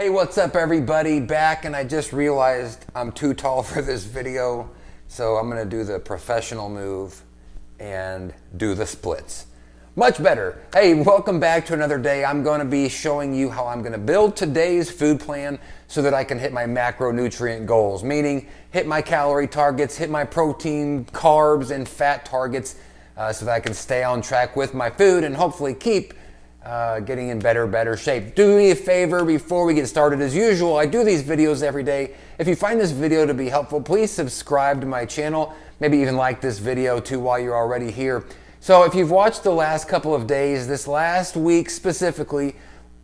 Hey, what's up everybody? Back, and I just realized I'm too tall for this video, so I'm gonna do the professional move and do the splits. Much better. Hey, welcome back to another day. I'm gonna be showing you how I'm gonna build today's food plan so that I can hit my macronutrient goals, meaning hit my calorie targets, hit my protein, carbs, and fat targets, so that I can stay on track with my food and hopefully keep getting in better shape. Do me a favor before we get started. As usual, I do these videos every day. If you find this video to be helpful, please subscribe to my channel. Maybe even like this video too while you're already here. So if you've watched the last couple of days, this last week specifically,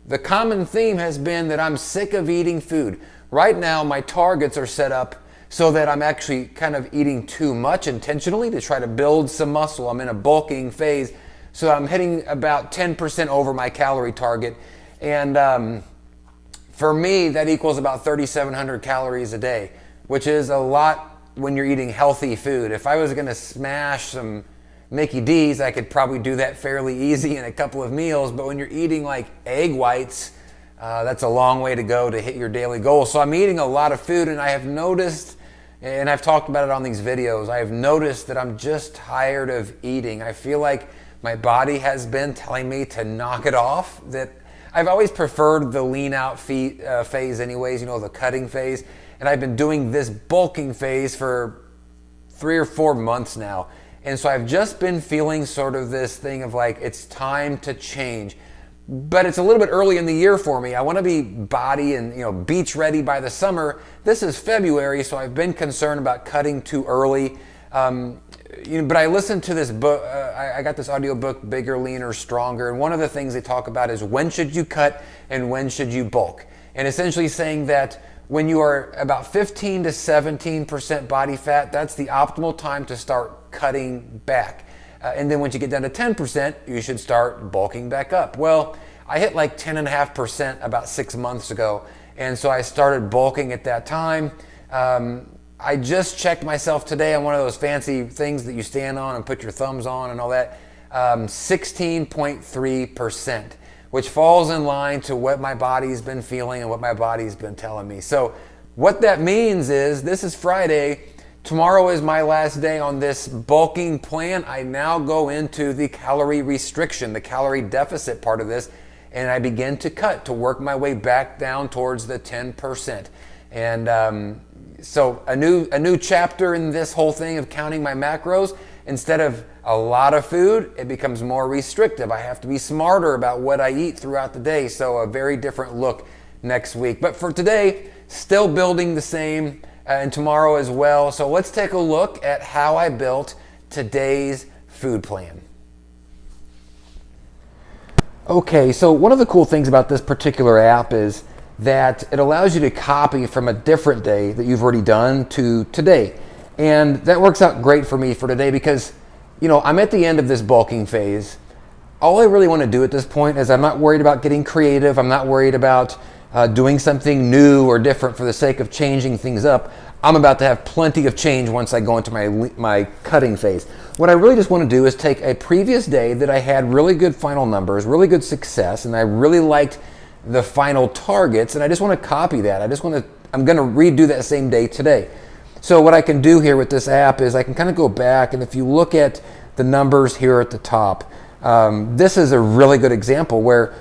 the common theme has been that I'm sick of eating food. Right now, my targets are set up so that I'm actually kind of eating too much intentionally to try to build some muscle. I'm in a bulking phase. So I'm hitting about 10% over my calorie target. And for me, that equals about 3,700 calories a day, which is a lot when you're eating healthy food. If I was gonna smash some Mickey D's, I could probably do that fairly easy in a couple of meals. But when you're eating like egg whites, that's a long way to go to hit your daily goal. So I'm eating a lot of food, and I have noticed, and I've talked about it on these videos, I have noticed that I'm just tired of eating. I feel like my body has been telling me to knock it off. That I've always preferred the lean out phase anyways, you know, the cutting phase. And I've been doing this bulking phase for 3 or 4 months now. And so I've just been feeling sort of this thing of like, it's time to change. But it's a little bit early in the year for me. I want to be body and, you know, beach ready by the summer. This is February, so I've been concerned about cutting too early. But I listened to this book, I got this audio book, Bigger, Leaner, Stronger, and one of the things they talk about is when should you cut and when should you bulk. And essentially saying that when you are about 15 to 17% body fat, that's the optimal time to start cutting back. And then once you get down to 10%, you should start bulking back up. Well, I hit like 10.5% about 6 months ago, and so I started bulking at that time. I just checked myself today on one of those fancy things that you stand on and put your thumbs on and all that, 16.3%, which falls in line to what my body's been feeling and what my body's been telling me. So what that means is, this is Friday, tomorrow is my last day on this bulking plan. I now go into the calorie restriction, the calorie deficit part of this, and I begin to cut to work my way back down towards the 10%. And so a new chapter in this whole thing of counting my macros. Instead of a lot of food, it becomes more restrictive. I have to be smarter about what I eat throughout the day. So a very different look next week. But for today, still building the same, and tomorrow as well. So let's take a look at how I built today's food plan. Okay, so one of the cool things about this particular app is that it allows you to copy from a different day that you've already done to today. And that works out great for me for today because, you know, I'm at the end of this bulking phase. All I really want to do at this point is I'm not worried about getting creative. I'm not worried about doing something new or different for the sake of changing things up. I'm about to have plenty of change once I go into my cutting phase. What I really just want to do is take a previous day that I had really good final numbers, really good success, and I really liked the final targets, and I just want to copy that. I'm going to redo that same day today. So what I can do here with this app is I can kind of go back, and if you look at the numbers here at the top, this is a really good example where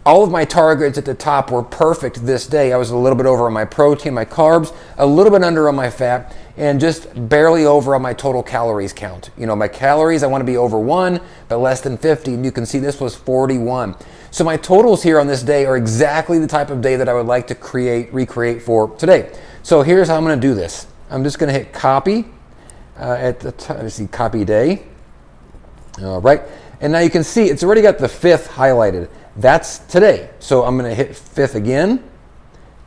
all of my targets at the top were perfect this day. I was a little bit over on my protein, my carbs, a little bit under on my fat, and just barely over on my total calories count. You know, my calories, I want to be over 1, but less than 50, and you can see this was 41. So my totals here on this day are exactly the type of day that I would like to recreate for today. So here's how I'm going to do this. I'm just going to hit copy at the top. Let's see, copy day. All right. And now you can see it's already got the 5th highlighted. That's today. So I'm going to hit 5th again.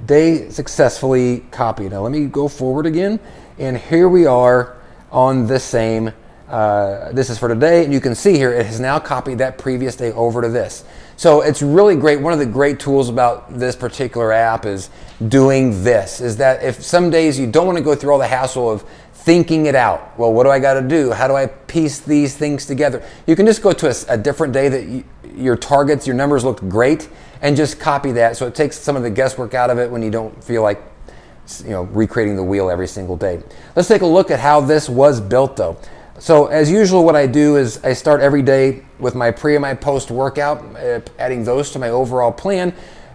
Day successfully copied. Now let me go forward again. And here we are on the same. This is for today, and you can see here it has now copied that previous day over to this. So it's really great. One of the great tools about this particular app is doing this, is that if some days you don't want to go through all the hassle of thinking it out, well, what do I got to do? How do I piece these things together? You can just go to a different day that your targets, your numbers looked great, and just copy that. So it takes some of the guesswork out of it when you don't feel like, you know, recreating the wheel every single day. Let's take a look at how this was built though. So as usual, what I do is I start every day with my pre and my post workout, adding those to my overall plan.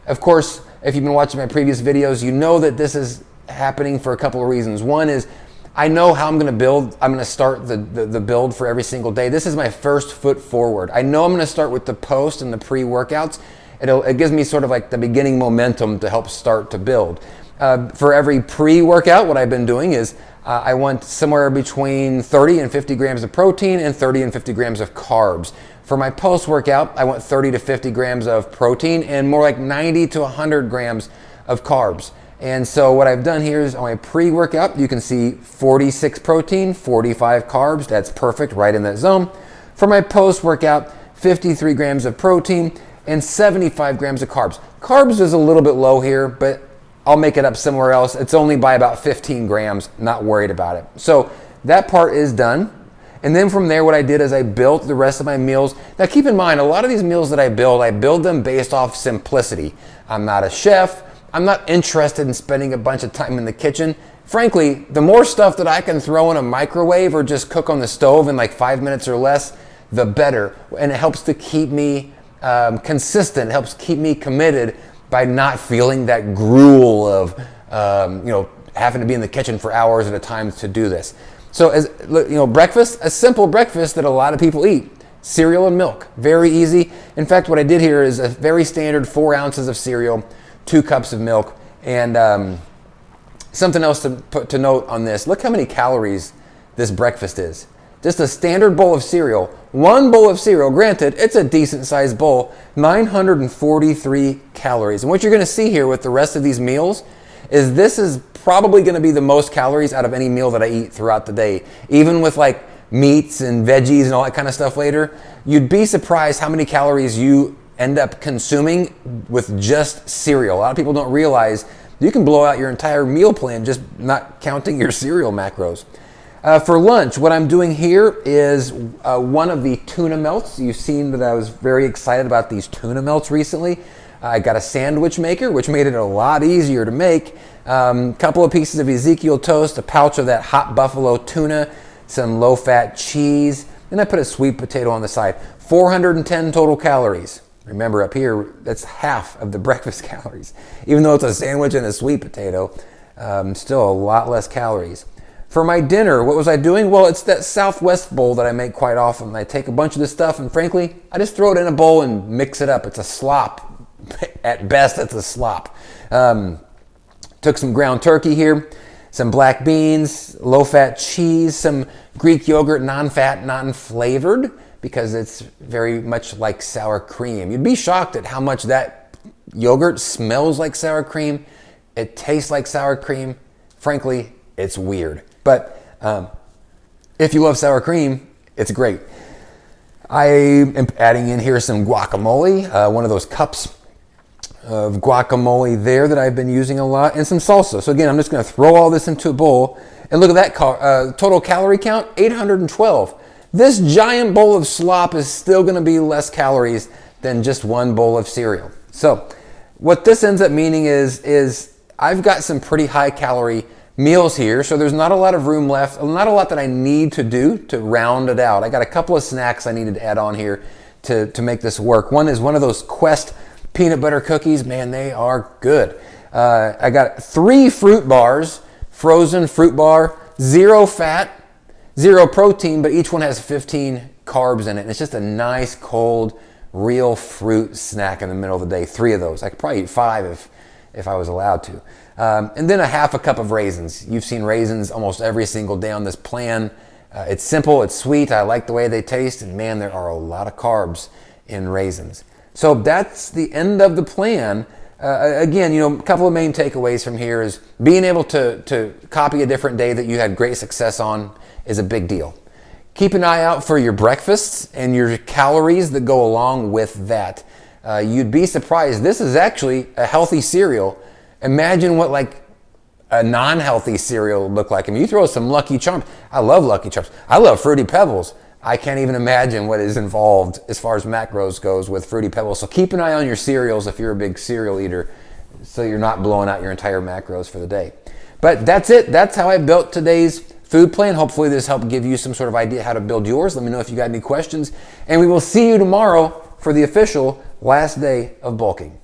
Of course, if you've been watching my previous videos, you know that this is happening for a couple of reasons. One is I know how I'm going to build. I'm going to start the build for every single day. This is my first foot forward. I know I'm going to start with the post and the pre-workouts. It gives me sort of like the beginning momentum to help start to build. For every pre-workout, what I've been doing is I want somewhere between 30 and 50 grams of protein and 30 and 50 grams of carbs. For my post-workout, I want 30 to 50 grams of protein and more like 90 to 100 grams of carbs. And so what I've done here is on my pre-workout, you can see 46 protein, 45 carbs. That's perfect, right in that zone. For my post-workout, 53 grams of protein and 75 grams of carbs. Carbs is a little bit low here, but I'll make it up somewhere else. It's only by about 15 grams, not worried about it. So that part is done. And then from there, what I did is I built the rest of my meals. Now keep in mind, a lot of these meals that I build them based off simplicity. I'm not a chef. I'm not interested in spending a bunch of time in the kitchen. Frankly, the more stuff that I can throw in a microwave or just cook on the stove in like 5 minutes or less, the better. And it helps to keep me consistent. It helps keep me committed by not feeling that gruel of having to be in the kitchen for hours at a time to do this. So as you know, breakfast, a simple breakfast that a lot of people eat. Cereal and milk, very easy. In fact, what I did here is a very standard 4 ounces of cereal, 2 cups of milk, and something else to note on this. Look how many calories this breakfast is. Just a standard bowl of cereal. 1 bowl of cereal, granted, it's a decent sized bowl, 943 calories. And what you're gonna see here with the rest of these meals is this is probably gonna be the most calories out of any meal that I eat throughout the day. Even with like meats and veggies and all that kind of stuff later, you'd be surprised how many calories you end up consuming with just cereal. A lot of people don't realize you can blow out your entire meal plan just not counting your cereal macros. For lunch, what I'm doing here is one of the Tuna Melts. You've seen that I was very excited about these Tuna Melts recently. I got a sandwich maker, which made it a lot easier to make. Couple of pieces of Ezekiel toast, a pouch of that hot buffalo tuna, some low-fat cheese, and I put a sweet potato on the side. 410 total calories. Remember up here, that's half of the breakfast calories. Even though it's a sandwich and a sweet potato, still a lot less calories. For my dinner, what was I doing? Well, it's that Southwest bowl that I make quite often. I take a bunch of this stuff and frankly, I just throw it in a bowl and mix it up. It's a slop. At best, it's a slop. Took some ground turkey here, some black beans, low-fat cheese, some Greek yogurt, non-fat, non-flavored, because it's very much like sour cream. You'd be shocked at how much that yogurt smells like sour cream. It tastes like sour cream. Frankly, it's weird. But if you love sour cream, it's great. I am adding in here some guacamole, one of those cups of guacamole there that I've been using a lot, and some salsa. So again, I'm just going to throw all this into a bowl, and look at that total calorie count, 812. This giant bowl of slop is still going to be less calories than just 1 bowl of cereal. So what this ends up meaning is I've got some pretty high calorie meals here, so there's not a lot of room left, not a lot that I need to do to round it out. I got a couple of snacks I needed to add on here to make this work. One is one of those Quest peanut butter cookies. Man, they are good. I got 3 fruit bars, frozen fruit bar, 0 fat, 0 protein, but each one has 15 carbs in it. And it's just a nice, cold, real fruit snack in the middle of the day. 3 of those. I could probably eat 5 if I was allowed to. And then a half a cup of raisins. You've seen raisins almost every single day on this plan. It's simple, it's sweet, I like the way they taste, and man, there are a lot of carbs in raisins. So that's the end of the plan. Again, a couple of main takeaways from here is being able to copy a different day that you had great success on is a big deal. Keep an eye out for your breakfasts and your calories that go along with that. You'd be surprised. This is actually a healthy cereal. Imagine what like a non-healthy cereal would look like. I mean, you throw some Lucky Charms. I love Lucky Charms. I love Fruity Pebbles. I can't even imagine what is involved as far as macros goes with Fruity Pebbles. So keep an eye on your cereals if you're a big cereal eater, so you're not blowing out your entire macros for the day. But that's it. That's how I built today's food plan. Hopefully this helped give you some sort of idea how to build yours. Let me know if you got any questions. And we will see you tomorrow for the official last day of bulking.